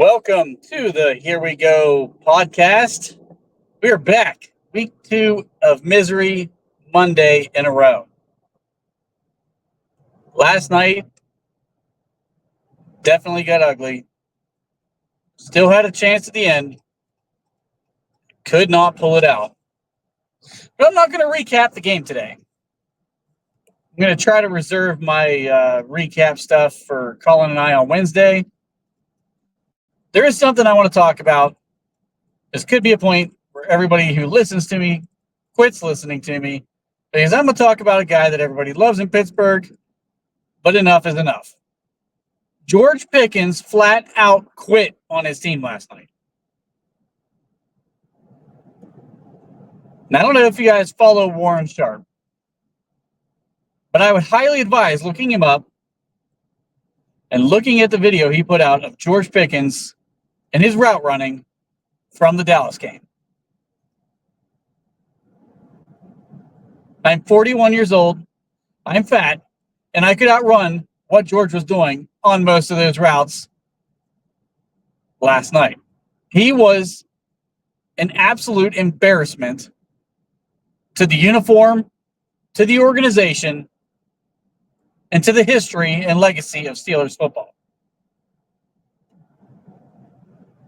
Welcome to the Here We Go podcast. We are back. Week 2 of misery, Monday in a row. Last night definitely got ugly. Still had a chance at the end. Could not pull it out. But I'm not going to recap the game today. I'm going to try to reserve my recap stuff for Colin and I on Wednesday. There is something I want to talk about. This could be a point where everybody who listens to me quits listening to me, because I'm going to talk about a guy that everybody loves in Pittsburgh, but enough is enough. George Pickens flat out quit on his team last night. Now, I don't know if you guys follow Warren Sharp, but I would highly advise looking him up and looking at the video he put out of George Pickens and his route running from the Dallas game. I'm 41 years old, I'm fat, and I could outrun what George was doing on most of those routes last night. He was an absolute embarrassment to the uniform, to the organization, and to the history and legacy of Steelers football.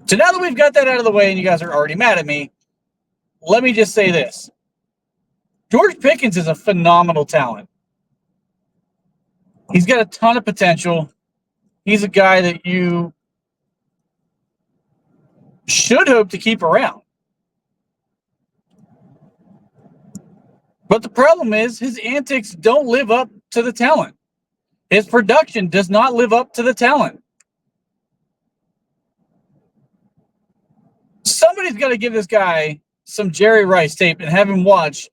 So now that we've got that out of the way and you guys are already mad at me, let me just say this. George Pickens is a phenomenal talent. He's got a ton of potential. He's a guy that you should hope to keep around. But the problem is his antics don't live up to the talent. His production does not live up to the talent. Somebody's got to give this guy some Jerry Rice tape and have him watch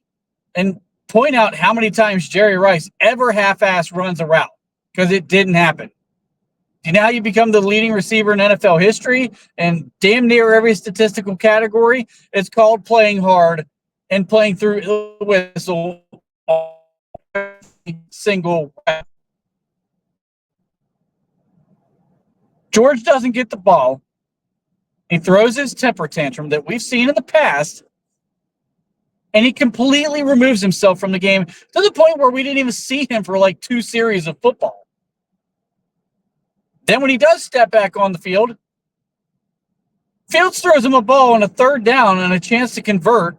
and point out how many times Jerry Rice ever half-ass runs a route, because it didn't happen. Do you know how you become the leading receiver in NFL history and damn near every statistical category? It's called playing hard and playing through the whistle every single route. George doesn't get the ball. He throws his temper tantrum that we've seen in the past, and he completely removes himself from the game to the point where we didn't even see him for like 2 series of football. Then when he does step back on the field, Fields throws him a ball on a 3rd down and a chance to convert.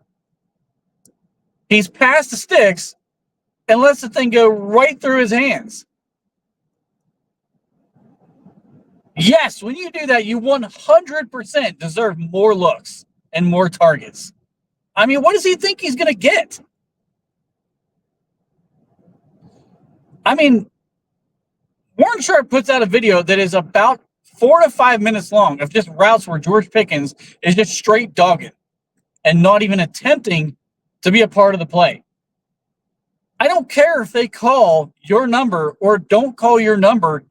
He's past the sticks and lets the thing go right through his hands. Yes, when you do that, you 100% deserve more looks and more targets. I mean, what does he think he's going to get? I mean, Warren Sharp puts out a video that is about 4 to 5 minutes long of just routes where George Pickens is just straight dogging and not even attempting to be a part of the play. I don't care if they call your number or don't call your number.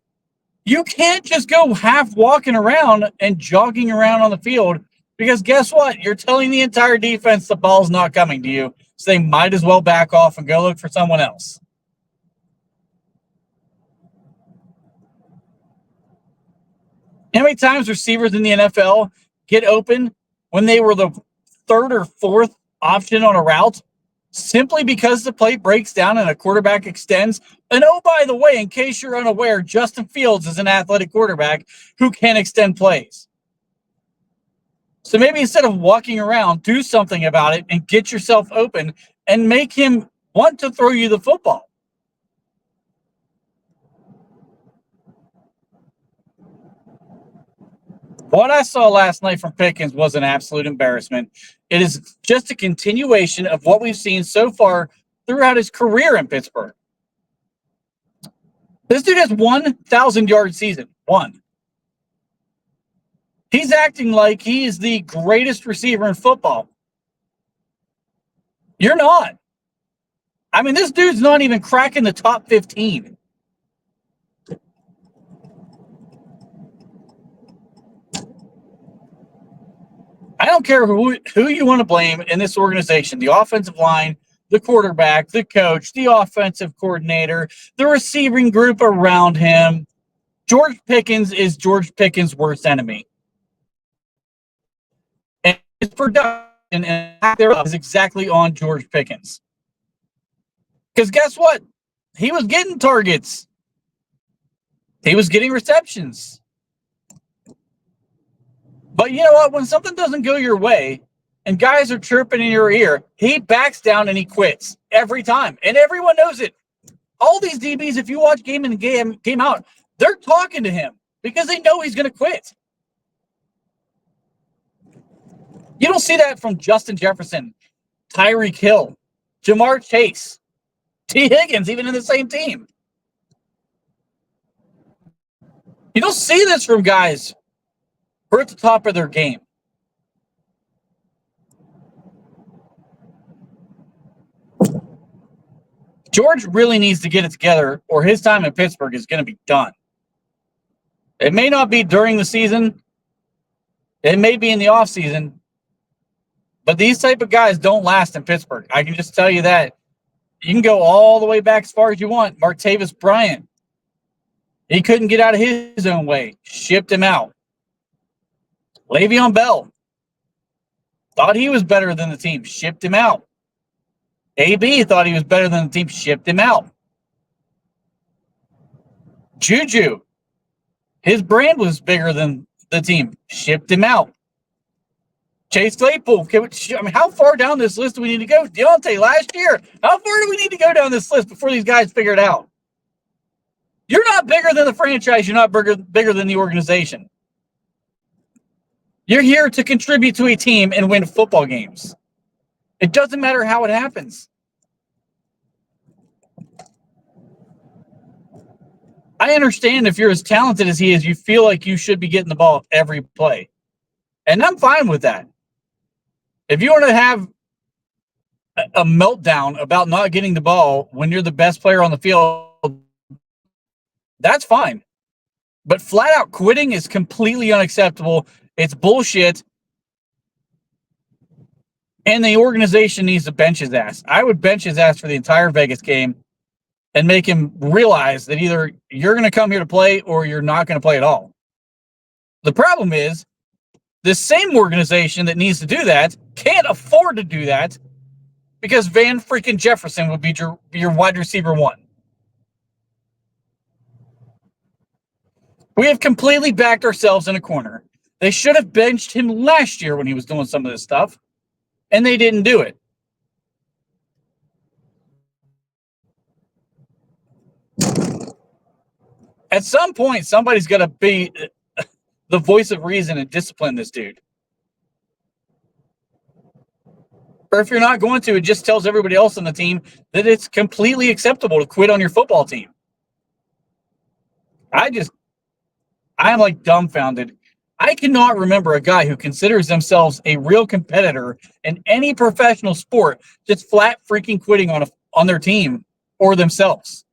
You can't just go half walking around and jogging around on the field, because guess what? You're telling the entire defense the ball's not coming to you, so they might as well back off and go look for someone else. How many times receivers in the NFL get open when they were the 3rd or 4th option on a route simply because the play breaks down and a quarterback extends? And oh, by the way, in case you're unaware, Justin Fields is an athletic quarterback who can extend plays. So maybe instead of walking around, do something about it and get yourself open and make him want to throw you the football. What I saw last night from Pickens was an absolute embarrassment. It is just a continuation of what we've seen so far throughout his career in Pittsburgh. This dude has 1,000-yard season. 1. He's acting like he is the greatest receiver in football. You're not. I mean, this dude's not even cracking the top 15. I don't care who you want to blame in this organization, the offensive line, the quarterback, the coach, the offensive coordinator, the receiving group around him. George Pickens is George Pickens' worst enemy. production and lack thereof is exactly on George Pickens. Because guess what? He was getting targets. He was getting receptions. But you know what? When something doesn't go your way and guys are chirping in your ear, he backs down and he quits every time. And everyone knows it. All these DBs, if you watch game in and game out, they're talking to him because they know he's going to quit. You don't see that from Justin Jefferson, Tyreek Hill, Jamar Chase, T. Higgins, even in the same team. You don't see this from guys who are at the top of their game. George really needs to get it together or his time in Pittsburgh is going to be done. It may not be during the season. It may be in the offseason. But these type of guys don't last in Pittsburgh. I can just tell you that. You can go all the way back as far as you want. Martavis Bryant. He couldn't get out of his own way. Shipped him out. Le'Veon Bell. Thought he was better than the team. Shipped him out. AB thought he was better than the team. Shipped him out. Juju. His brand was bigger than the team. Shipped him out. Chase Claypool. How far down this list do we need to go? Deontay last year. How far do we need to go down this list before these guys figure it out? You're not bigger than the franchise. You're not bigger than the organization. You're here to contribute to a team and win football games. It doesn't matter how it happens. I understand if you're as talented as he is, you feel like you should be getting the ball every play. And I'm fine with that. If you want to have a meltdown about not getting the ball when you're the best player on the field, that's fine. But flat out quitting is completely unacceptable. It's bullshit. And the organization needs to bench his ass. I would bench his ass for the entire Vegas game and make him realize that either you're going to come here to play or you're not going to play at all. The problem is the same organization that needs to do that can't afford to do that because Van freaking Jefferson would be your wide receiver one. We have completely backed ourselves in a corner. They should have benched him last year when he was doing some of this stuff, and they didn't do it. At some point, somebody's got to be the voice of reason and discipline this dude. Or if you're not going to, it just tells everybody else on the team that it's completely acceptable to quit on your football team. I am like dumbfounded. I cannot remember a guy who considers themselves a real competitor in any professional sport just flat freaking quitting on their team or themselves.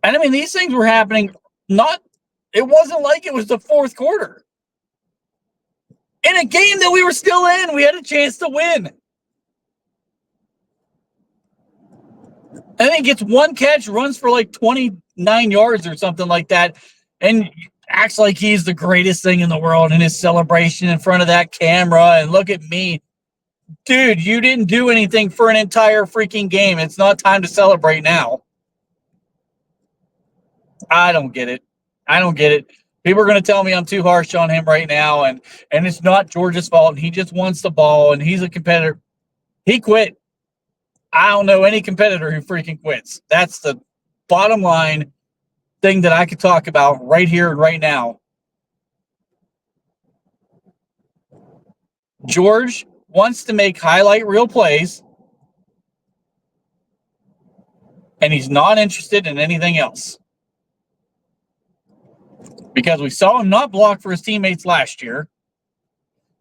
And I mean, these things were happening it wasn't like it was the fourth quarter. In a game that we were still in, we had a chance to win. And then he gets one catch, runs for like 29 yards or something like that, and acts like he's the greatest thing in the world in his celebration in front of that camera. And look at me. Dude, you didn't do anything for an entire freaking game. It's not time to celebrate now. I don't get it. People are going to tell me I'm too harsh on him right now, and it's not George's fault. He just wants the ball, and he's a competitor. He quit. I don't know any competitor who freaking quits. That's the bottom line thing that I could talk about right here and right now. George wants to make highlight reel plays, and he's not interested in anything else. Because we saw him not block for his teammates last year.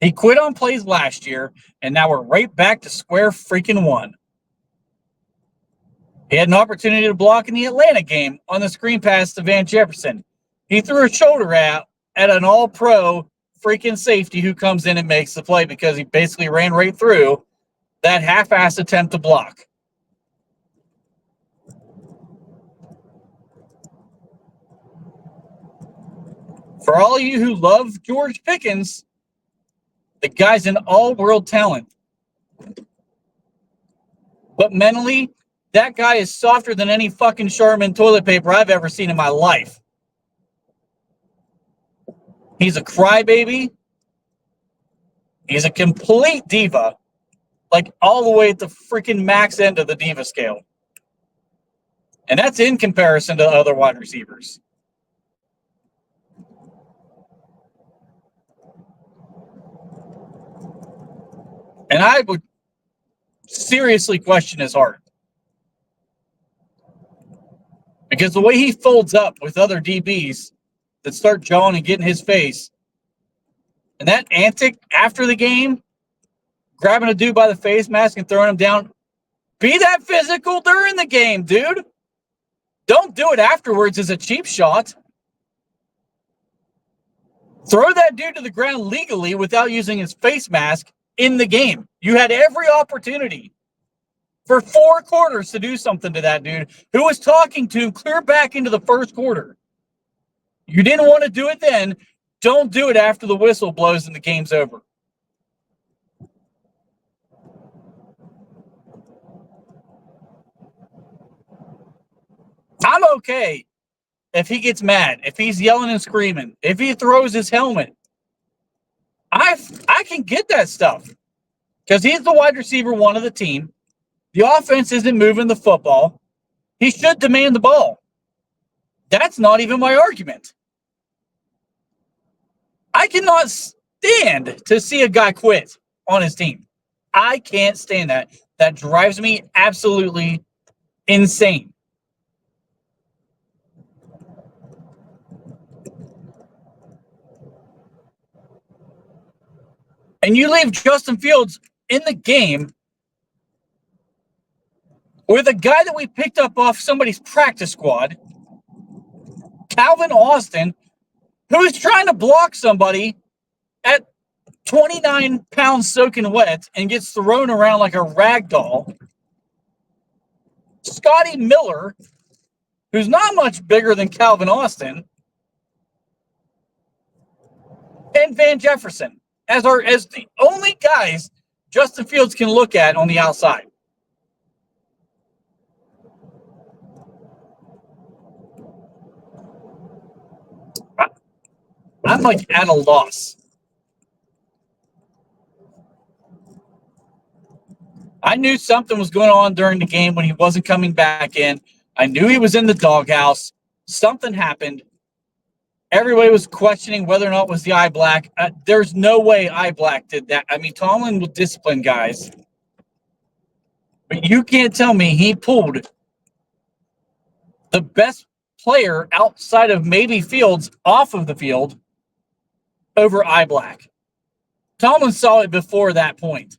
He quit on plays last year, and now we're right back to square freaking one. He had an opportunity to block in the Atlanta game on the screen pass to Van Jefferson. He threw a shoulder out at an all-pro freaking safety who comes in and makes the play because he basically ran right through that half-assed attempt to block. For all of you who love George Pickens, The guy's an all-world talent. But mentally, that guy is softer than any fucking Charmin toilet paper I've ever seen in my life. He's a crybaby. He's a complete diva. Like all the way at the freaking max end of the diva scale. And that's in comparison to other wide receivers. And I would seriously question his heart. Because the way he folds up with other DBs that start jawing and getting his face, and that antic after the game, grabbing a dude by the face mask and throwing him down, be that physical during the game, dude. Don't do it afterwards as a cheap shot. Throw that dude to the ground legally without using his face mask in the game. You had every opportunity for 4 quarters to do something to that dude who was talking to him clear back into the first quarter. You didn't want to do it then. Don't do it after the whistle blows and the game's over. I'm okay if he gets mad, if he's yelling and screaming, if he throws his helmet. I can get that stuff because he's the wide receiver one of the team. The offense isn't moving the football. He should demand the ball. That's not even my argument. I cannot stand to see a guy quit on his team. I can't stand that. That drives me absolutely insane. And you leave Justin Fields in the game with a guy that we picked up off somebody's practice squad, Calvin Austin, who is trying to block somebody at 29 pounds soaking wet and gets thrown around like a rag doll. Scotty Miller, who's not much bigger than Calvin Austin, and Van Jefferson as the only guys Justin Fields can look at on the outside. I'm like at a loss. I knew something was going on during the game when he wasn't coming back in. I knew he was in the doghouse. Something happened. Everybody was questioning whether or not it was the eye black. There's no way eye black did that. I mean, Tomlin will discipline guys. But you can't tell me he pulled the best player outside of maybe Fields off of the field over eye black. Tomlin saw it before that point.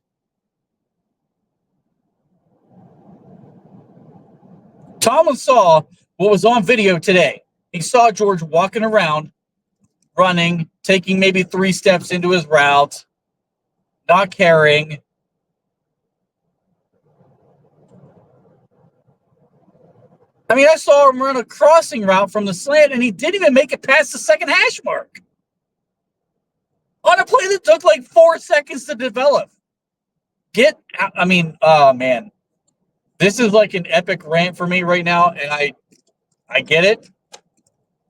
Tomlin saw what was on video today. He saw George walking around, running, taking maybe 3 steps into his route, not carrying. I mean, I saw him run a crossing route from the slant, and he didn't even make it past the second hash mark on a play that took like 4 seconds to develop. Oh, man. This is like an epic rant for me right now, and I get it.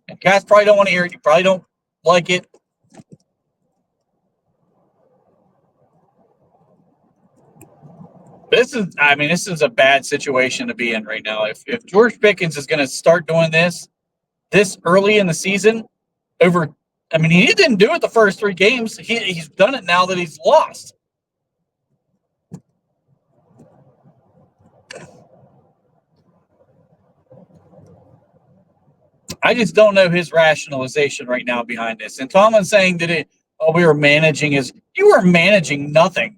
And guys probably don't want to hear it. You probably don't like it. This is a bad situation to be in right now. If George Pickens is going to start doing this early in the season he didn't do it the first 3 games. He's done it now that he's lost. I just don't know his rationalization right now behind this. And Tomlin saying that we were managing you were managing nothing.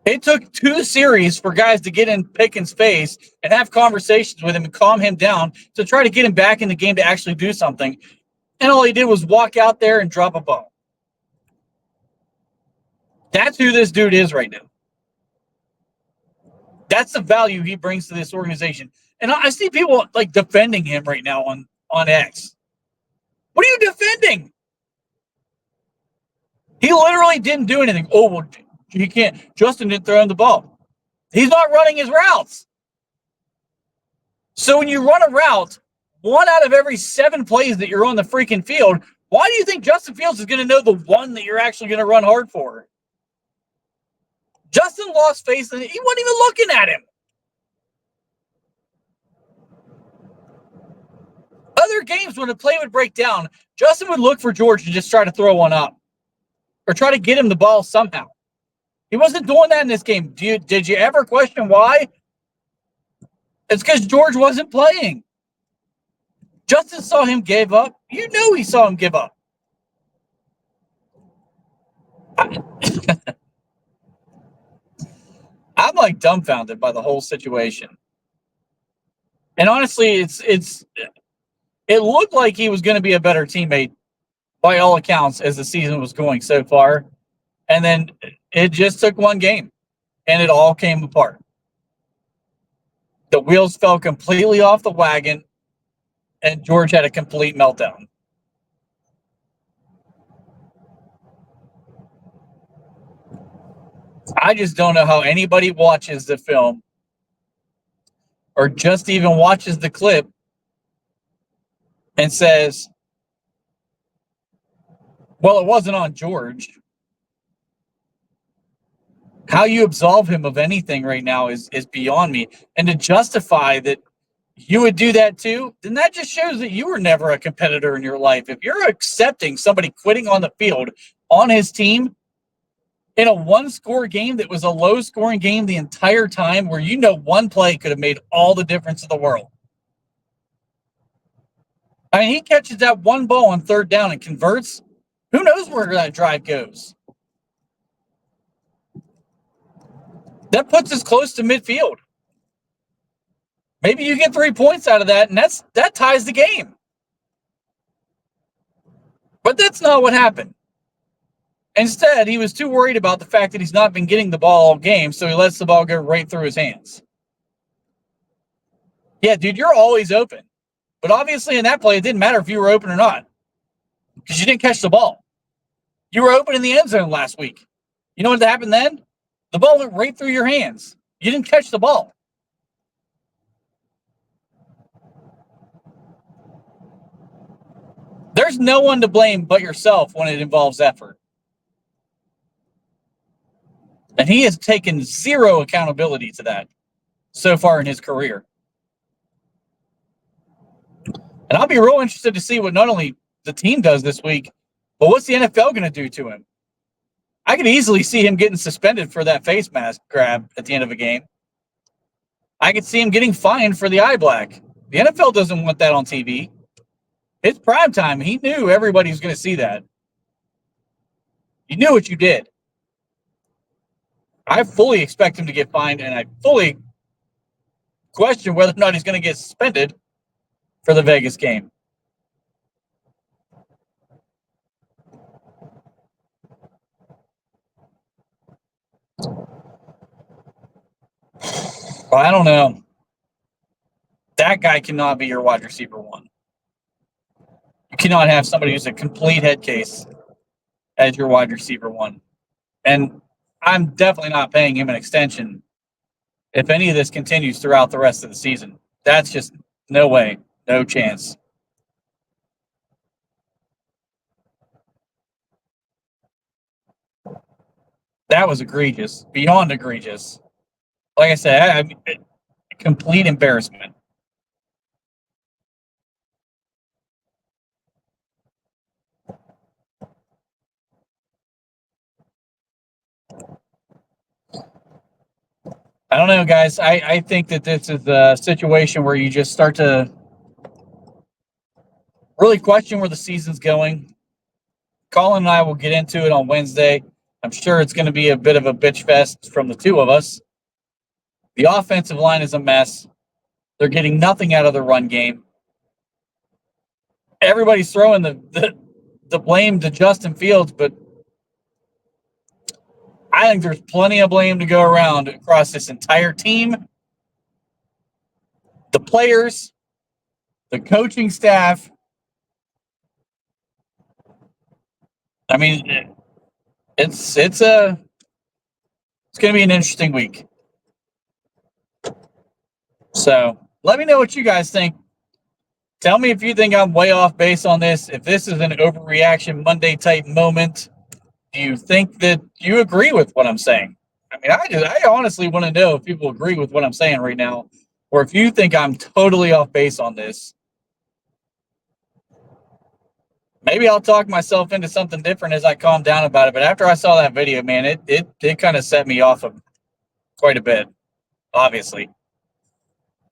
It took 2 series for guys to get in Pickens' face and have conversations with him and calm him down to try to get him back in the game to actually do something. And all he did was walk out there and drop a ball. That's who this dude is right now. That's the value he brings to this organization. And I see people like defending him right now on X. What are you defending? He literally didn't do anything. Oh, well, he can't. Justin didn't throw him the ball. He's not running his routes. So when you run a route, 1 out of every 7 plays that you're on the freaking field, why do you think Justin Fields is going to know the one that you're actually going to run hard for? Justin lost faith, and he wasn't even looking at him. Other games, when a play would break down, Justin would look for George and just try to throw one up or try to get him the ball somehow. He wasn't doing that in this game. Did you ever question why? It's because George wasn't playing. Justin saw him give up. You know he saw him give up. I'm like dumbfounded by the whole situation. And honestly, it looked like he was going to be a better teammate by all accounts as the season was going so far. And then it just took one game and it all came apart. The wheels fell completely off the wagon and George had a complete meltdown. I just don't know how anybody watches the film or just even watches the clip and says, well, it wasn't on George. How you absolve him of anything right now is beyond me. And to justify that you would do that too, then that just shows that you were never a competitor in your life. If you're accepting somebody quitting on the field on his team in a 1-score game that was a low-scoring game the entire time where you know one play could have made all the difference in the world. I mean, he catches that one ball on 3rd down and converts. Who knows where that drive goes? That puts us close to midfield. Maybe you get 3 points out of that, and that ties the game. But that's not what happened. Instead, he was too worried about the fact that he's not been getting the ball all game, so he lets the ball go right through his hands. Yeah, dude, you're always open. But obviously in that play, it didn't matter if you were open or not because you didn't catch the ball. You were open in the end zone last week. You know what happened then? The ball went right through your hands. You didn't catch the ball. There's no one to blame but yourself when it involves effort. And he has taken zero accountability to that so far in his career. And I'll be real interested to see what not only the team does this week, but what's the NFL going to do to him? I could easily see him getting suspended for that face mask grab at the end of a game. I could see him getting fined for the eye black. The NFL doesn't want that on TV. It's prime time. He knew everybody was going to see that. You knew what you did. I fully expect him to get fined, and I fully question whether or not he's going to get suspended for the Vegas game. Well, I don't know. That guy cannot be your wide receiver 1. You cannot have somebody who's a complete head case as your wide receiver 1. And I'm definitely not paying him an extension if any of this continues throughout the rest of the season. That's just no way, no chance. That was egregious, beyond egregious. Like I said, complete embarrassment. I don't know, guys. I think that this is a situation where you just start to really question where the season's going. Colin and I will get into it on Wednesday. I'm sure it's going to be a bit of a bitch fest from the two of us. The offensive line is a mess. They're getting nothing out of the run game. Everybody's throwing the blame to Justin Fields, but I think there's plenty of blame to go around across this entire team, the players, the coaching staff. I mean, It's going to be an interesting week. So let me know what you guys think. Tell me if you think I'm way off base on this. If this is an overreaction Monday type moment, do you think that you agree with what I'm saying? I mean, I honestly want to know if people agree with what I'm saying right now, or if you think I'm totally off base on this. Maybe I'll talk myself into something different as I calm down about it. But after I saw that video, man, it kind of set me off of quite a bit, obviously.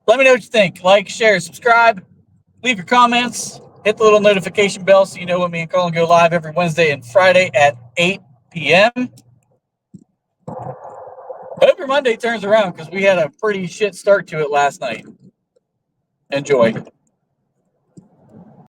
Let me know what you think. Like, share, subscribe, leave your comments, hit the little notification bell so you know when me and Colin go live every Wednesday and Friday at 8 p.m. Hope your Monday turns around because we had a pretty shit start to it last night. Enjoy.